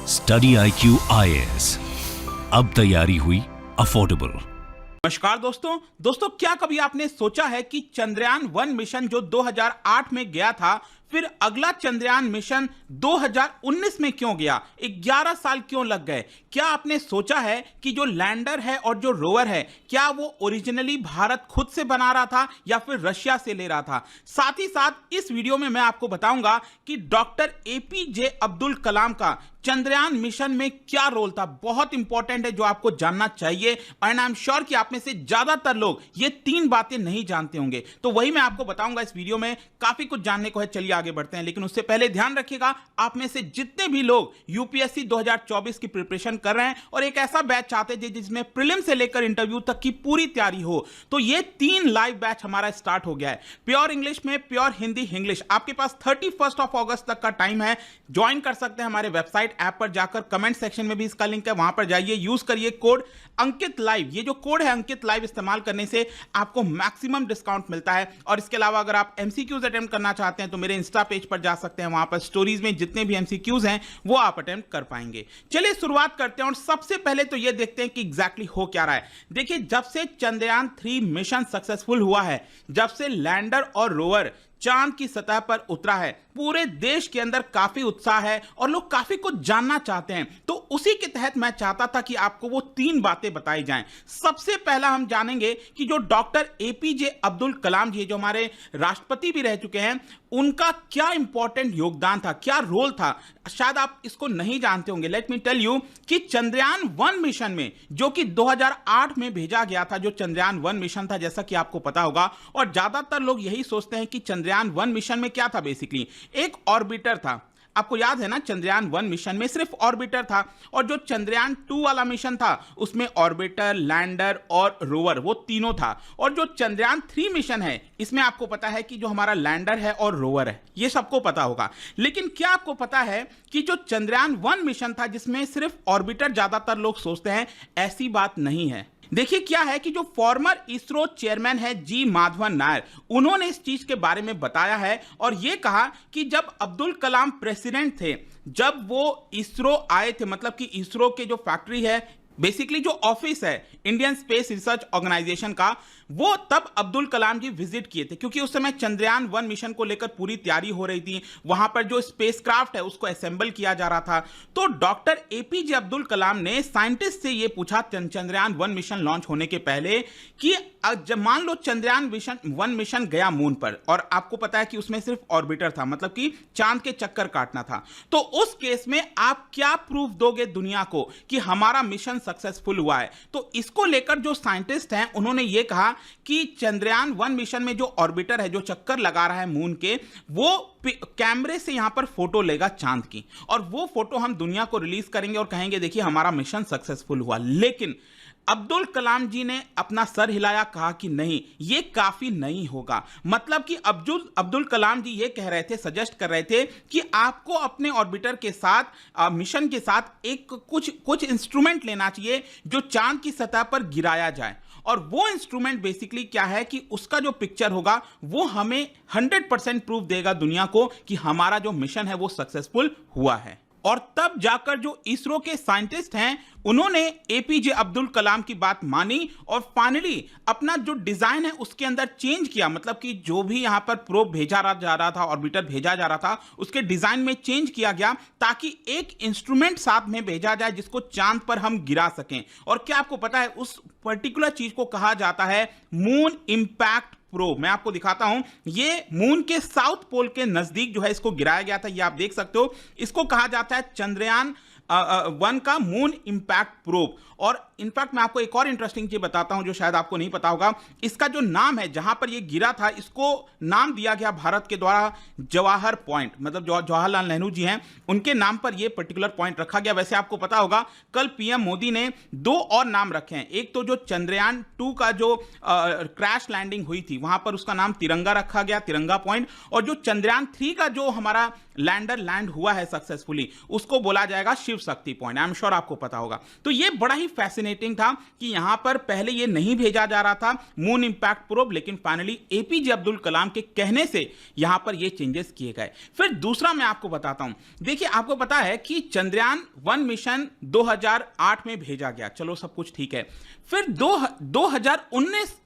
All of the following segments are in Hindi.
स्टडी IQ IAS, अब तैयारी हुई अफोर्डेबल। नमस्कार दोस्तों, क्या कभी आपने सोचा है कि चंद्रयान-1 मिशन जो 2008 में गया था, फिर अगला चंद्रयान मिशन 2019 में क्यों गया? 11 साल क्यों लग गए? क्या आपने सोचा है कि जो लैंडर है और जो रोवर है, क्या वो ओरिजिनली भारत खुद से बना रहा था या फिर रशिया से ले रहा था? साथ ही साथ इस वीडियो में मैं आपको बताऊंगा कि डॉक्टर APJ अब्दुल कलाम का चंद्रयान मिशन में क्या रोल था। बहुत इंपॉर्टेंट है जो आपको जानना चाहिए, एंड आई एम श्योर कि आप में से ज्यादातर लोग ये 3 बातें नहीं जानते होंगे, तो वही मैं आपको बताऊंगा इस वीडियो में। काफी कुछ जानने को है, चलिए आगे बढ़ते हैं। लेकिन उससे पहले ध्यान रखिएगा, आप में से जितने भी लोग यूपीएससी 2024 की प्रिपरेशन कर रहे हैं और एक ऐसा बैच चाहते थे जिसमें प्रीलिम से लेकर इंटरव्यू तक की पूरी तैयारी हो, तो ये 3 लाइव बैच हमारा स्टार्ट हो गया है। प्योर इंग्लिश में प्योर हिंदी इंग्लिश, आपके पास 31 अगस्त तक का टाइम है। ज्वाइन कर सकते हैं हमारे वेबसाइट ऐप पर जाकर, कमेंट सेक्शन में भी इसका लिंक है, वहां पर जाइए, यूज करिए कोड अंकित लाइव। ये जो कोड है अंकित लाइव, इस्तेमाल करने से आपको मैक्सिमम डिस्काउंट मिलता है। और इसके अलावा अगर आप एमसीक्यूज अटेम्प्ट करना चाहते हैं तो मेरे इंस्टा पेज पर जा सकते हैं, वहां पर स्टोरीज में जितने भी एमसीक्यूज हैं वो आप अटेम्प्ट कर पाएंगे। चलिए शुरुआत करते हैं और सबसे पहले तो ये देखते हैं कि एग्जैक्टली हो क्या रहा है। देखिए, जब से चंद्रयान-3 मिशन सक्सेसफुल हुआ है, जब से लैंडर और रोवर चांद की सतह पर उतरा है, पूरे देश के अंदर काफी उत्साह है और लोग काफी कुछ जानना चाहते हैं। तो उसी के तहत मैं चाहता था कि आपको वो 3 बातें बताई जाएं। सबसे पहला हम जानेंगे कि जो डॉक्टर APJ अब्दुल कलाम जी, जो हमारे राष्ट्रपति भी रह चुके हैं, उनका क्या इंपॉर्टेंट योगदान था, क्या रोल था। शायद आप इसको नहीं जानते होंगे। लेट मी टेल यू कि चंद्रयान-1 मिशन में, जो कि 2008 में भेजा गया था, जो चंद्रयान-1 मिशन था, जैसा कि आपको पता होगा, और ज्यादातर लोग यही सोचते हैं कि चंद्रयान-1 मिशन में क्या था, बेसिकली एक ऑर्बिटर था। आपको याद है ना, चंद्रयान-1 मिशन में सिर्फ ऑर्बिटर था, और जो चंद्रयान-2 वाला मिशन था उसमें ऑर्बिटर, लैंडर और रोवर, वो तीनों था। और जो चंद्रयान-3 मिशन है, इसमें आपको पता है कि जो हमारा लैंडर है और रोवर है, ये सबको पता होगा। लेकिन क्या आपको पता है कि जो चंद्रयान-1 मिशन था, जिसमें सिर्फ ऑर्बिटर ज्यादातर लोग सोचते हैं, ऐसी बात नहीं है। देखिए क्या है कि जो फॉर्मर इसरो चेयरमैन है जी माधवन नायर, उन्होंने इस चीज के बारे में बताया है और यह कहा कि जब अब्दुल कलाम प्रेसिडेंट थे, जब वो इसरो आए थे, मतलब कि इसरो के जो फैक्ट्री है, बेसिकली जो ऑफिस है इंडियन स्पेस रिसर्च ऑर्गेनाइजेशन का, वो तब अब्दुल कलाम जी विजिट किए थे, क्योंकि उस समय चंद्रयान-1 मिशन को लेकर पूरी तैयारी हो रही थी। वहां पर जो स्पेसक्राफ्ट है उसको असेंबल किया जा रहा था। तो डॉक्टर APJ अब्दुल कलाम ने साइंटिस्ट से यह पूछा चंद्रयान-1 मिशन लॉन्च होने के पहले कि जब मान लो चंद्रयान-1 मिशन गया मून पर, और आपको पता है कि उसमें सिर्फ ऑर्बिटर था, मतलब कि चांद के चक्कर काटना था, तो उस केस में आप क्या प्रूफ दोगे दुनिया को कि हमारा मिशन सक्सेसफुल हुआ है? तो इसको लेकर जो साइंटिस्ट हैं उन्होंने ये कहा कि चंद्रयान-1 मिशन में जो ऑर्बिटर है, जो चक्कर लगा रहा है मून के, वो कैमरे से यहां पर फोटो लेगा चांद की, और वो फोटो हम दुनिया को रिलीज करेंगे और कहेंगे देखिए हमारा मिशन सक्सेसफुल हुआ। लेकिन अब्दुल कलाम जी ने अपना सर हिलाया, कहा कि नहीं, ये काफी नहीं होगा। मतलब कि अब्दुल कलाम जी ये कह रहे थे, सजेस्ट कर रहे थे कि आपको अपने ऑर्बिटर के साथ, मिशन के साथ एक कुछ इंस्ट्रूमेंट लेना चाहिए जो चांद की सतह पर गिराया जाए, और वो इंस्ट्रूमेंट बेसिकली क्या है कि उसका जो पिक्चर होगा वो हमें 100% प्रूफ देगा दुनिया को कि हमारा जो मिशन है वो सक्सेसफुल हुआ है। और तब जाकर जो इसरो के साइंटिस्ट हैं उन्होंने APJ अब्दुल कलाम की बात मानी और फाइनली अपना जो डिजाइन है उसके अंदर चेंज किया। मतलब कि जो भी यहां पर प्रोब भेजा जा रहा था, ऑर्बिटर भेजा जा रहा था, उसके डिजाइन में चेंज किया गया ताकि एक इंस्ट्रूमेंट साथ में भेजा जाए जिसको चांद पर हम गिरा सकें। और क्या आपको पता है उस पर्टिकुलर चीज को कहा जाता है मून इंपैक्ट प्रोब। मैं आपको दिखाता हूं, ये मून के साउथ पोल के नजदीक जो है इसको गिराया गया था, ये आप देख सकते हो। इसको कहा जाता है चंद्रयान-1 का मून इंपैक्ट प्रोब। और इनफैक्ट मैं आपको एक और इंटरेस्टिंग चीज बताता हूं जो शायद आपको नहीं पता होगा। इसका जो नाम है, जहां पर ये गिरा था, इसको नाम दिया गया भारत के द्वारा जवाहर पॉइंट, मतलब जवाहरलाल नेहरू जी हैं उनके नाम पर ये पर्टिकुलर पॉइंट रखा गया। वैसे आपको पता होगा कल PM मोदी ने 2 और नाम रखे हैं। एक तो जो चंद्रयान-2 का जो क्रैश लैंडिंग हुई थी, वहां पर उसका नाम तिरंगा रखा गया, तिरंगा पॉइंट। और जो चंद्रयान-3 का जो हमारा लैंडर लैंड हुआ है सक्सेसफुली, उसको बोला जाएगा Shiv Shakti point. I am sure आपको पता होगा। तो ये बड़ा ही फैसिनेटिंग फैसिनेटिंग था कि यहां पर पहले ये नहीं भेजा जा रहा था मून इंपैक्ट प्रोब, लेकिन फाइनली एपीजे अब्दुल कलाम के कहने से यहां पर ये चेंजेस किए गए। फिर दूसरा मैं आपको बताता हूं, देखिए आपको पता है कि चंद्रयान 1 मिशन 2008 में भेजा गया, चलो सब कुछ ठीक है। फिर 2019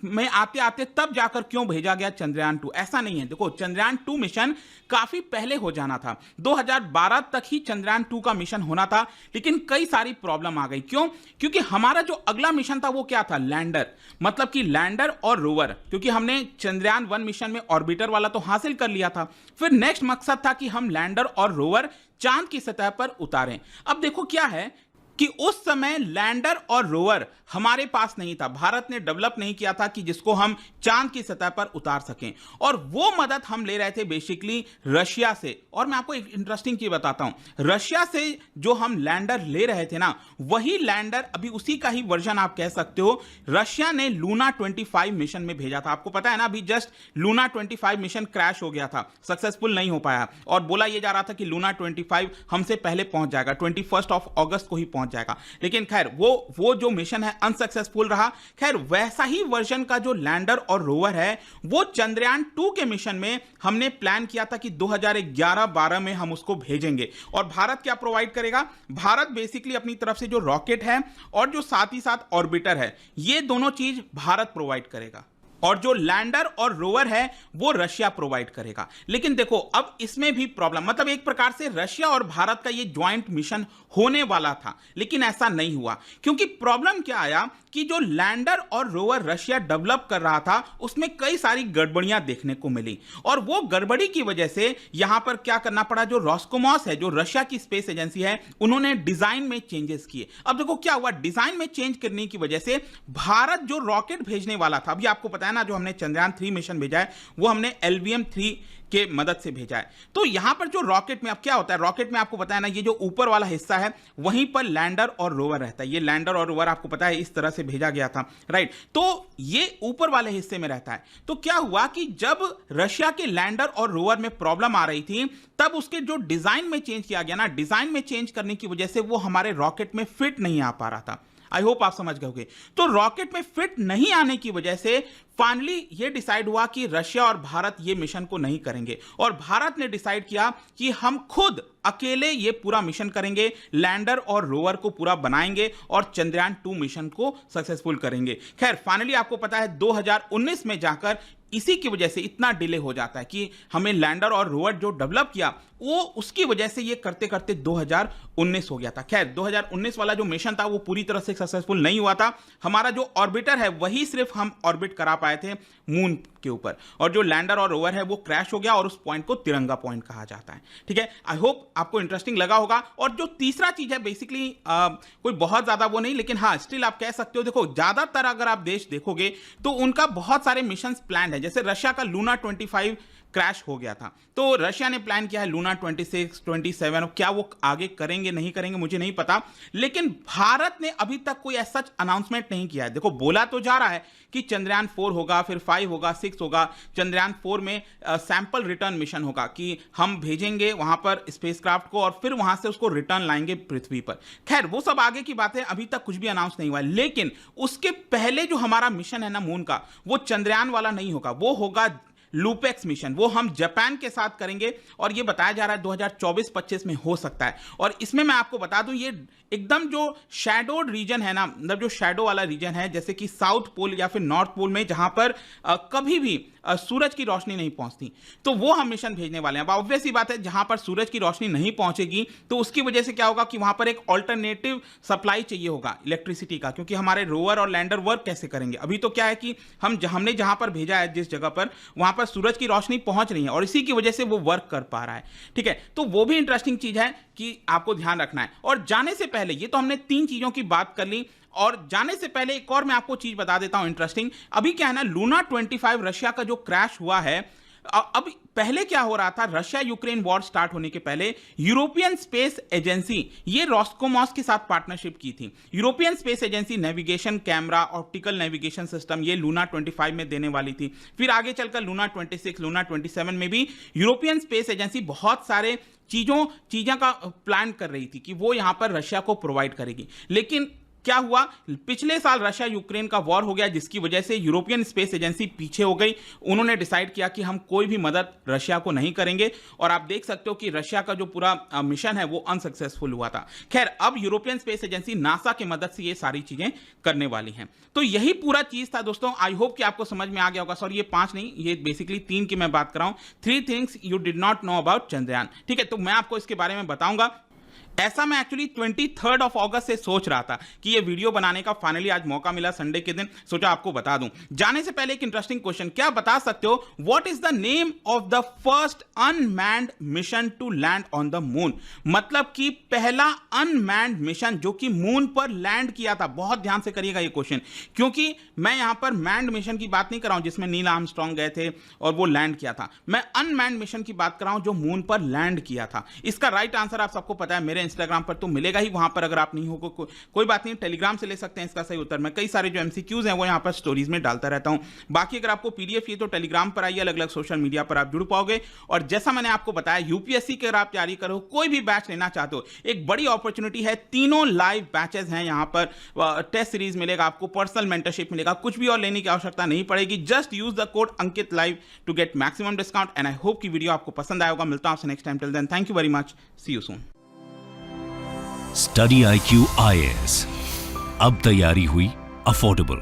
में आते आते तब जाकर क्यों भेजा गया चंद्रयान 2? ऐसा नहीं है, देखो चंद्रयान 2 मिशन काफी पहले हो जाना था, 2012 तक ही चंद्रयान 2 का मिशन होना था, लेकिन कई सारी प्रॉब्लम आ गई। क्यों? क्योंकि हमारा जो अगला मिशन था वो क्या था? लैंडर, मतलब कि लैंडर और रोवर, क्योंकि हमने चंद्रयान 1 मिशन में ऑर्बिटर वाला तो हासिल कर लिया था। फिर नेक्स्ट मकसद था कि हम लैंडर और रोवर चांद की सतह पर उतारें। अब देखो क्या है कि उस समय लैंडर और रोवर हमारे पास नहीं था, भारत ने डेवलप नहीं किया था कि जिसको हम चांद की सतह पर उतार सकें, और वो मदद हम ले रहे थे बेसिकली रशिया से। और मैं आपको एक इंटरेस्टिंग चीज बताता हूं, रशिया से जो हम लैंडर ले रहे थे ना, वही लैंडर अभी उसी का ही वर्जन आप कह सकते हो, रशिया ने लूना 25 मिशन में भेजा था। आपको पता है ना, अभी जस्ट लूना 25 मिशन क्रैश हो गया था, सक्सेसफुल नहीं हो पाया, और बोला यह जा रहा था कि लूना 25 हमसे पहले पहुंच जाएगा, 21 अगस्त को ही पहुंच जाएगा, लेकिन खैर वो जो मिशन है अनसक्सेसफुल रहा। खैर वैसा ही वर्जन का जो लैंडर और रोवर है वो चंद्रयान 2 के मिशन में हमने प्लान किया था कि 2011-12 में हम उसको भेजेंगे। और भारत क्या प्रोवाइड करेगा? भारत बेसिकली अपनी तरफ से जो रॉकेट है और जो साथ ही साथ ऑर्बिटर है, ये दोनों चीज भारत प्रोवाइड करेगा, और जो लैंडर और रोवर है वो रशिया प्रोवाइड करेगा। लेकिन देखो अब इसमें भी प्रॉब्लम, मतलब एक प्रकार से रशिया और भारत का ये ज्वाइंट मिशन होने वाला था, लेकिन ऐसा नहीं हुआ, क्योंकि प्रॉब्लम क्या आया कि जो लैंडर और रोवर रशिया डेवलप कर रहा था उसमें कई सारी गड़बड़ियां देखने को मिली, और वो गड़बड़ी की वजह से यहां पर क्या करना पड़ा, जो रोस्कोमोस है, जो रशिया की स्पेस एजेंसी है, उन्होंने डिजाइन में चेंजेस किए। अब देखो क्या हुआ, डिजाइन में चेंज करने की वजह से भारत जो रॉकेट भेजने वाला था, अभी आपको पता है ना, जो हमने चंद्रयान 3 मिशन भेजा है वो हमने LVM-3 के मदद से भेजा है। तो यहां पर जो रॉकेट में अब क्या होता है, रॉकेट में आपको पता है ना, ये जो ऊपर वाला हिस्सा है वहीं पर लैंडर और रोवर रहता है। ये लैंडर और रोवर आपको पता है इस तरह से भेजा गया था, राइट? तो ये ऊपर वाले हिस्से में रहता है। तो क्या हुआ कि जब रशिया के लैंडर और रोवर में प्रॉब्लम आ रही थी, तब उसके जो डिजाइन में चेंज किया गया ना, डिजाइन में चेंज करने की वजह से वो हमारे रॉकेट में फिट नहीं आ पा रहा था। आई होप आप समझ गए। तो रॉकेट में फिट नहीं आने की वजह से फाइनली ये डिसाइड हुआ कि रशिया और भारत ये मिशन को नहीं करेंगे, और भारत ने डिसाइड किया कि हम खुद अकेले ये पूरा मिशन करेंगे, लैंडर और रोवर को पूरा बनाएंगे और चंद्रयान 2 मिशन को सक्सेसफुल करेंगे। खैर फाइनली आपको पता है 2019 में जाकर इसी की वजह से इतना डिले हो जाता है कि हमें लैंडर और रोवर जो डेवलप किया वो उसकी वजह से ये करते करते 2019 हो गया था। खैर 2019 वाला जो मिशन था वो पूरी तरह से सक्सेसफुल नहीं हुआ था। हमारा जो ऑर्बिटर है वही सिर्फ हम ऑर्बिट करा पाए थे मून के ऊपर, और जो लैंडर और रोवर है वो क्रैश हो गया, और उस पॉइंट को तिरंगा पॉइंट कहा जाता है। ठीक है, आई होप आपको इंटरेस्टिंग लगा होगा। और जो तीसरा चीज है बेसिकली कोई बहुत ज्यादा वो नहीं, लेकिन हाँ स्टिल आप कह सकते हो, देखो ज्यादातर अगर आप देश देखोगे तो उनका बहुत सारे मिशन प्लान है। जैसे रशिया का लूना 25 क्रैश हो गया था, तो रशिया ने प्लान किया है लूना 26, 27, क्या वो आगे करेंगे नहीं करेंगे मुझे नहीं पता, लेकिन भारत ने अभी तक कोई ऐसा अनाउंसमेंट नहीं किया है। देखो बोला तो जा रहा है कि चंद्रयान 4 होगा, फिर 5 होगा, 6 होगा। चंद्रयान 4 में सैंपल रिटर्न मिशन होगा कि हम भेजेंगे वहां पर स्पेसक्राफ्ट को और फिर वहां से उसको रिटर्न लाएंगे पृथ्वी पर। खैर वो सब आगे की बात है, अभी तक कुछ भी अनाउंस नहीं हुआ है। लेकिन उसके पहले जो हमारा मिशन है ना मून का, वो चंद्रयान वाला नहीं होगा, वो होगा लूपेक्स मिशन। वो हम जापान के साथ करेंगे, और ये बताया जा रहा है 2024-25 में हो सकता है। और इसमें मैं आपको बता दूं, ये एकदम जो शैडोड रीजन है ना, मतलब जो शैडो वाला रीजन है, जैसे कि साउथ पोल या फिर नॉर्थ पोल में, जहां पर कभी भी सूरज की रोशनी नहीं पहुंचती, तो वो हम मिशन भेजने वाले हैं। अब ऑब्वियस सी बात है, जहां पर सूरज की रोशनी नहीं पहुंचेगी तो उसकी वजह से क्या होगा कि वहां पर एक ऑल्टरनेटिव सप्लाई चाहिए होगा इलेक्ट्रिसिटी का, क्योंकि हमारे रोवर और लैंडर वर्क कैसे करेंगे। अभी तो क्या है कि हमने जहां पर भेजा है, जिस जगह पर, वहां पर सूरज की रोशनी पहुंच रही है, और इसी की वजह से वो वर्क कर पा रहा है। ठीक है, तो वो भी इंटरेस्टिंग चीज है कि आपको ध्यान रखना है। और जाने से पहले, ये तो हमने 3 चीजों की बात कर ली, और जाने से पहले एक और मैं आपको चीज बता देता हूं इंटरेस्टिंग। अभी क्या है ना, लूना 25 रशिया का जो क्रैश हुआ है, अब पहले क्या हो रहा था, रशिया यूक्रेन वॉर स्टार्ट होने के पहले यूरोपियन स्पेस एजेंसी ये रोस्कोमोस के साथ पार्टनरशिप की थी। European space agency navigation, camera, optical navigation system ये लूना 25 में देने वाली थी। फिर आगे चलकर लूना 26, लूना 27 में भी यूरोपियन स्पेस एजेंसी बहुत सारे चीजों का प्लान कर रही थी कि वो यहां पर रशिया को प्रोवाइड करेगी। लेकिन क्या हुआ, पिछले साल रशिया यूक्रेन का वॉर हो गया, जिसकी वजह से यूरोपियन स्पेस एजेंसी पीछे हो गई। उन्होंने डिसाइड किया कि हम कोई भी मदद रशिया को नहीं करेंगे, और आप देख सकते हो कि रशिया का जो पूरा मिशन है वो अनसक्सेसफुल हुआ था। खैर, अब यूरोपियन स्पेस एजेंसी नासा की मदद से ये सारी चीजें करने वाली हैं। तो यही पूरा चीज था दोस्तों। आई होप कि आपको समझ में आ गया होगा। सॉरी, ये 5 नहीं, ये बेसिकली 3 की मैं बात कर रहा हूं। 3 things you did not know about Chandrayaan. ठीक है, तो मैं आपको इसके बारे में बताऊंगा। ऐसा मैं एक्चुअली 23 अगस्त से सोच रहा था कि ये वीडियो बनाने का फाइनली आज मौका मिला, संडे के दिन, सोचा आपको बता दूं। जाने से पहले एक इंटरेस्टिंग क्वेश्चन, क्या बता सकते हो what is the name of the first unmanned mission to land on the moon? मतलब कि पहला अनमैन्ड मिशन जो कि मून पर लैंड किया था। बहुत ध्यान से करिएगा ये क्वेश्चन, क्योंकि मैं यहां पर मैन्ड मिशन की बात नहीं कर रहा हूं जिसमें नील आर्मस्ट्रांग गए थे और वो लैंड किया था। मैं अनमैन्ड मिशन की बात कर रहा हूं जो मून पर लैंड किया था। इसका राइट आंसर आप सबको पता है, मेरे इंस्टाग्राम पर तो मिलेगा ही, वहां पर अगर आप नहीं हो कोई बात नहीं, टेलीग्राम से ले सकते हैं इसका सही उत्तर। मैं कई सारे जो एमसीक्यूज हैं वो यहां पर स्टोरीज में डालता रहता हूं। बाकी अगर आपको पीडीएफ चाहिए तो टेलीग्राम पर आइए, अलग अलग सोशल मीडिया पर आप जुड़ पाओगे। और जैसा मैंने आपको बताया, यूपीएससी के अगर आप तैयारी करो, कोई भी बैच लेना चाहते हो, एक बड़ी अपॉर्चुनिटी है। तीनों लाइव बैचेस हैं यहां पर। टेस्ट सीरीज मिलेगा आपको, पर्सनल मेंटरशिप मिलेगा, कुछ भी और लेने की आवश्यकता नहीं पड़ेगी। Just use the code Ankit live to get maximum discount. And I hope कि वीडियो आपको पसंद आएगा। मिलता हूं आपसे next time. Till then, thank you very much, see you soon. Study IQ IAS, अब तैयारी हुई अफोर्डेबल।